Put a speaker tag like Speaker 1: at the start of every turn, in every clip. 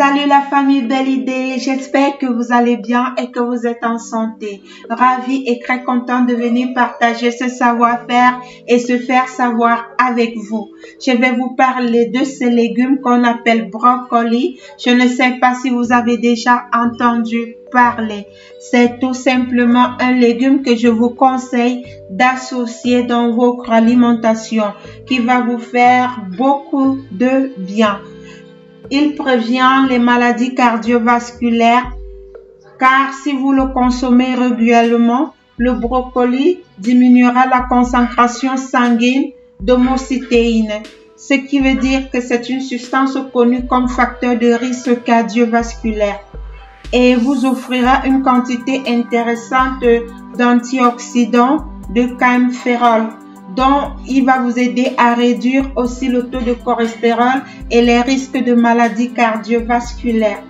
Speaker 1: Salut la famille Belle Idée, j'espère que vous allez bien et que vous êtes en santé. Ravie et très contente de venir partager ce savoir-faire et se faire savoir avec vous. Je vais vous parler de ces légumes qu'on appelle brocoli. Je ne sais pas si vous avez déjà entendu parler. C'est tout simplement un légume que je vous conseille d'associer dans votre alimentation qui va vous faire beaucoup de bien. Il prévient les maladies cardiovasculaires car si vous le consommez régulièrement, le brocoli diminuera la concentration sanguine d'homocystéine, ce qui veut dire que c'est une substance connue comme facteur de risque cardiovasculaire et vous offrira une quantité intéressante d'antioxydants de camphérol, dont il va vous aider à réduire aussi le taux de cholestérol et les risques de maladies cardiovasculaires.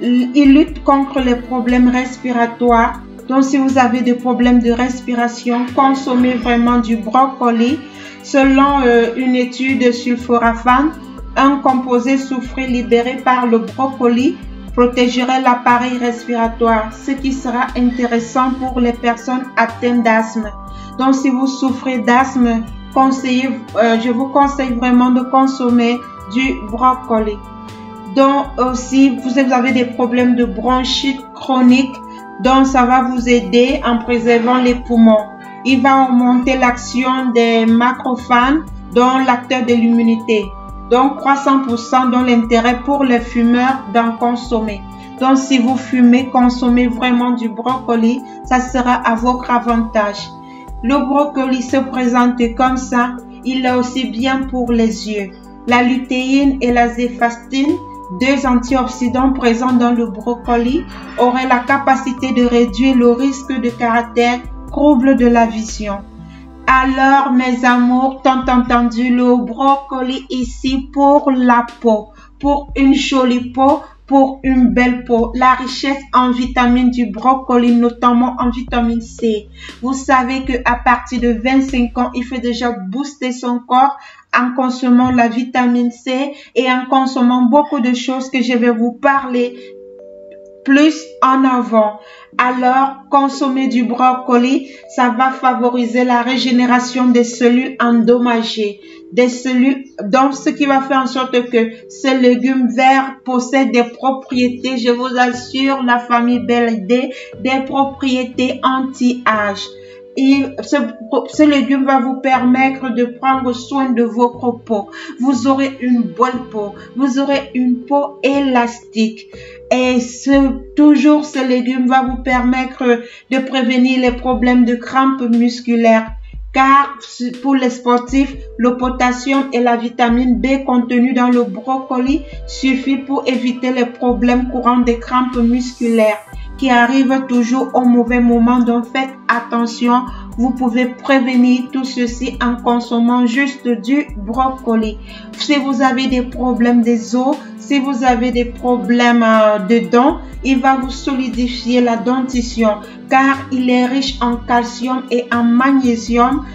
Speaker 1: Il lutte contre les problèmes respiratoires. Donc, si vous avez des problèmes de respiration, consommez vraiment du brocoli. Selon une étude sulforaphane, un composé soufré libéré par le brocoli protégerait l'appareil respiratoire, ce qui sera intéressant pour les personnes atteintes d'asthme. Donc, si vous souffrez d'asthme, je vous conseille vraiment de consommer du brocoli. Donc, aussi, vous avez des problèmes de bronchite chronique, donc ça va vous aider en préservant les poumons. Il va augmenter l'action des macrophages, dont l'acteur de l'immunité. Donc, 300% dans l'intérêt pour les fumeurs d'en consommer. Donc, si vous fumez, consommez vraiment du brocoli, ça sera à votre avantage. Le brocoli se présente comme ça, il est aussi bien pour les yeux. La lutéine et la zéphastine, deux antioxydants présents dans le brocoli, auraient la capacité de réduire le risque de caractère trouble de la vision. Alors, mes amours, tant entendu, le brocoli ici pour la peau, pour une jolie peau, pour une belle peau. La richesse en vitamines du brocoli, notamment en vitamine C. Vous savez qu'à partir de 25 ans, il faut déjà booster son corps en consommant la vitamine C et en consommant beaucoup de choses que je vais vous parler plus en avant. Alors, consommer du brocoli, ça va favoriser la régénération des cellules endommagées, des cellules, donc ce qui va faire en sorte que ce légume vert possède des propriétés, je vous assure, la famille Belle Idée, des propriétés anti-âge. Et ce légume va vous permettre de prendre soin de votre peau. Vous aurez une bonne peau. Vous aurez une peau élastique. Et toujours ce légume va vous permettre de prévenir les problèmes de crampes musculaires. Car pour les sportifs, le potassium et la vitamine B contenue dans le brocoli suffit pour éviter les problèmes courants des crampes musculaires qui arrivent toujours au mauvais moment. Donc faites attention, vous pouvez prévenir tout ceci en consommant juste du brocoli. Si vous avez des problèmes des os, si vous avez des problèmes de dents, il va vous solidifier la dentition car il est riche en calcium et en magnésium,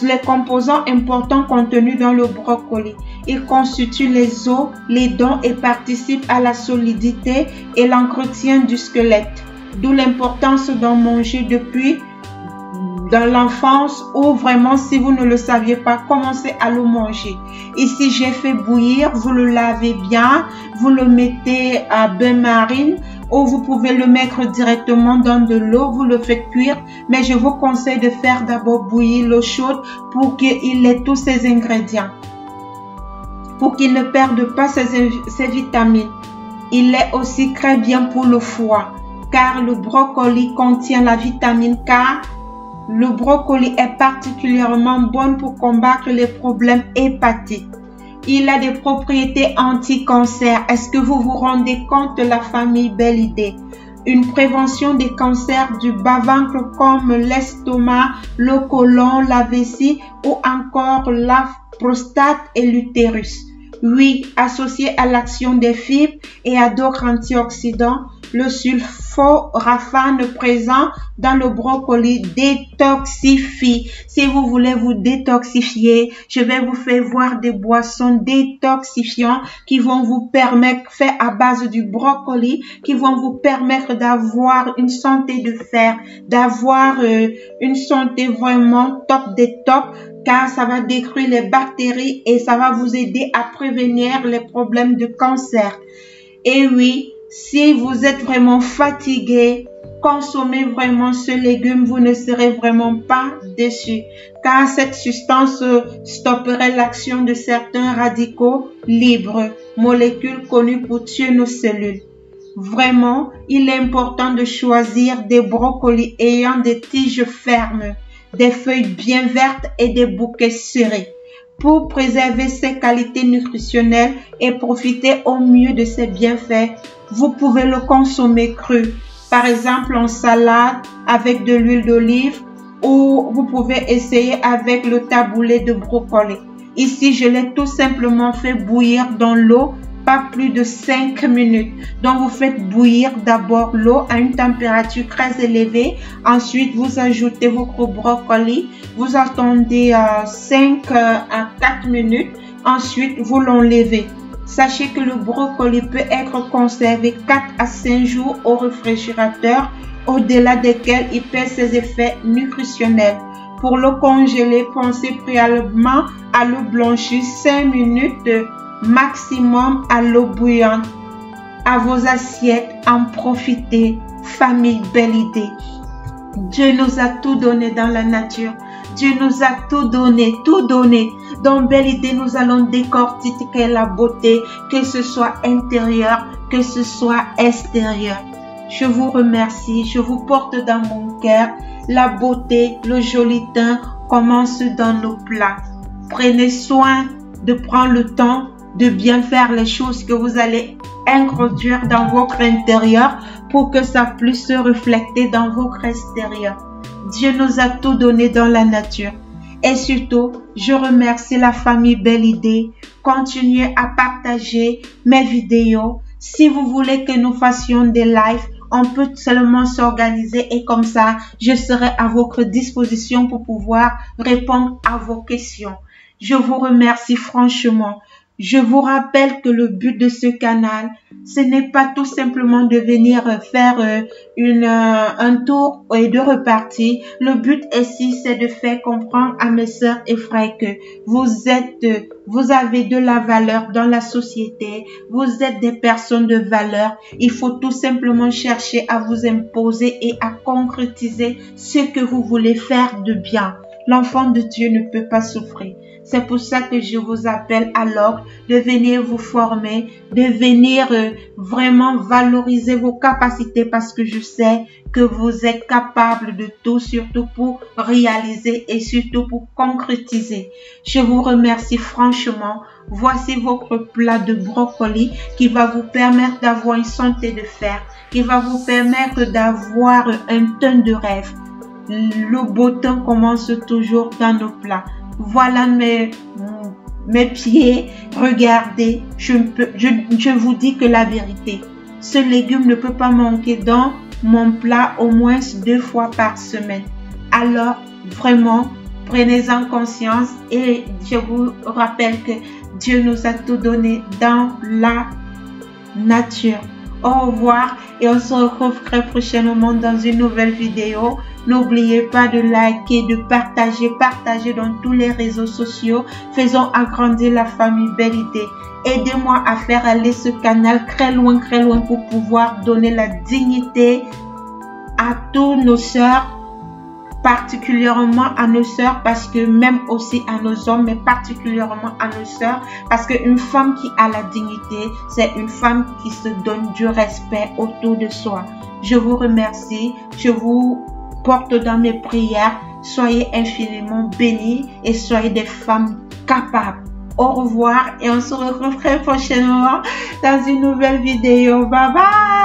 Speaker 1: les composants importants contenus dans le brocoli. Il constitue les os, les dents et participe à la solidité et l'entretien du squelette. D'où l'importance d'en manger depuis dans l'enfance ou vraiment si vous ne le saviez pas, commencez à le manger. Ici, j'ai fait bouillir, vous le lavez bien, vous le mettez à bain-marine ou vous pouvez le mettre directement dans de l'eau, vous le faites cuire. Mais je vous conseille de faire d'abord bouillir l'eau chaude pour qu'il ait tous ses ingrédients, pour qu'il ne perde pas ses vitamines. Il est aussi très bien pour le foie car le brocoli contient la vitamine K. Le brocoli est particulièrement bon pour combattre les problèmes hépatiques. Il a des propriétés anti-cancer. Est-ce que vous vous rendez compte de la famille Belle Idée? Une prévention des cancers du bas-ventre comme l'estomac, le côlon, la vessie ou encore la prostate et l'utérus. Oui, associé à l'action des fibres et à d'autres antioxydants, le sulforaphane présent dans le brocoli détoxifie. Si vous voulez vous détoxifier, je vais vous faire voir des boissons détoxifiantes qui vont vous permettre, fait à base du brocoli, qui vont vous permettre d'avoir une santé de fer, d'avoir une santé vraiment top des tops, car ça va détruire les bactéries et ça va vous aider à prévenir les problèmes de cancer. Et oui, si vous êtes vraiment fatigué, consommez vraiment ce légume, vous ne serez vraiment pas déçus, car cette substance stopperait l'action de certains radicaux libres, molécules connues pour tuer nos cellules. Vraiment, il est important de choisir des brocolis ayant des tiges fermes, des feuilles bien vertes et des bouquets serrés pour préserver ses qualités nutritionnelles et profiter au mieux de ses bienfaits. Vous pouvez le consommer cru, par exemple en salade avec de l'huile d'olive, ou vous pouvez essayer avec le taboulé de brocoli. Ici, je l'ai tout simplement fait bouillir dans l'eau, pas plus de 5 minutes. Donc, vous faites bouillir d'abord l'eau à une température très élevée. Ensuite, vous ajoutez votre brocoli. Vous attendez 5 à 4 minutes. Ensuite, vous l'enlevez. Sachez que le brocoli peut être conservé 4 à 5 jours au réfrigérateur, au-delà desquels il perd ses effets nutritionnels. Pour le congeler, pensez préalablement à le blanchir 5 minutes maximum à l'eau bouillante. À vos assiettes, en profitez. Famille, belle idée. Dieu nous a tout donné dans la nature. Dieu nous a tout donné, tout donné. Dans Belle Idée, nous allons décortiquer la beauté, que ce soit intérieure, que ce soit extérieure. Je vous remercie, je vous porte dans mon cœur. La beauté, le joli teint commence dans nos plats. Prenez soin de prendre le temps de bien faire les choses que vous allez introduire dans votre intérieur pour que ça puisse se refléter dans votre extérieur. Dieu nous a tout donné dans la nature. Et surtout, je remercie la famille Belle Idée. Continuez à partager mes vidéos. Si vous voulez que nous fassions des lives, on peut seulement s'organiser et comme ça, je serai à votre disposition pour pouvoir répondre à vos questions. Je vous remercie franchement. Je vous rappelle que le but de ce canal, ce n'est pas tout simplement de venir faire un tour et de repartir. Le but ici, c'est de faire comprendre à mes sœurs et frères que vous avez de la valeur dans la société. Vous êtes des personnes de valeur. Il faut tout simplement chercher à vous imposer et à concrétiser ce que vous voulez faire de bien. L'enfant de Dieu ne peut pas souffrir. C'est pour ça que je vous appelle alors de venir vous former, de venir vraiment valoriser vos capacités parce que je sais que vous êtes capable de tout, surtout pour réaliser et surtout pour concrétiser. Je vous remercie franchement. Voici votre plat de brocoli qui va vous permettre d'avoir une santé de fer, qui va vous permettre d'avoir un teint de rêve. Le beau temps commence toujours dans nos plats. Voilà mes pieds. Regardez, je vous dis que la vérité, ce légume ne peut pas manquer dans mon plat au moins 2 fois par semaine. Alors, vraiment, prenez-en conscience et je vous rappelle que Dieu nous a tout donné dans la nature. Au revoir et on se retrouve très prochainement dans une nouvelle vidéo. N'oubliez pas de liker, de partager dans tous les réseaux sociaux. Faisons agrandir la famille Belle Idée. Aidez-moi à faire aller ce canal très loin pour pouvoir donner la dignité à tous nos sœurs, particulièrement à nos sœurs, parce que même aussi à nos hommes, mais particulièrement à nos sœurs, parce qu'une femme qui a la dignité, c'est une femme qui se donne du respect autour de soi. Je vous remercie, je vous porte dans mes prières. Soyez infiniment bénis et soyez des femmes capables. Au revoir et on se retrouve très prochainement dans une nouvelle vidéo. Bye bye!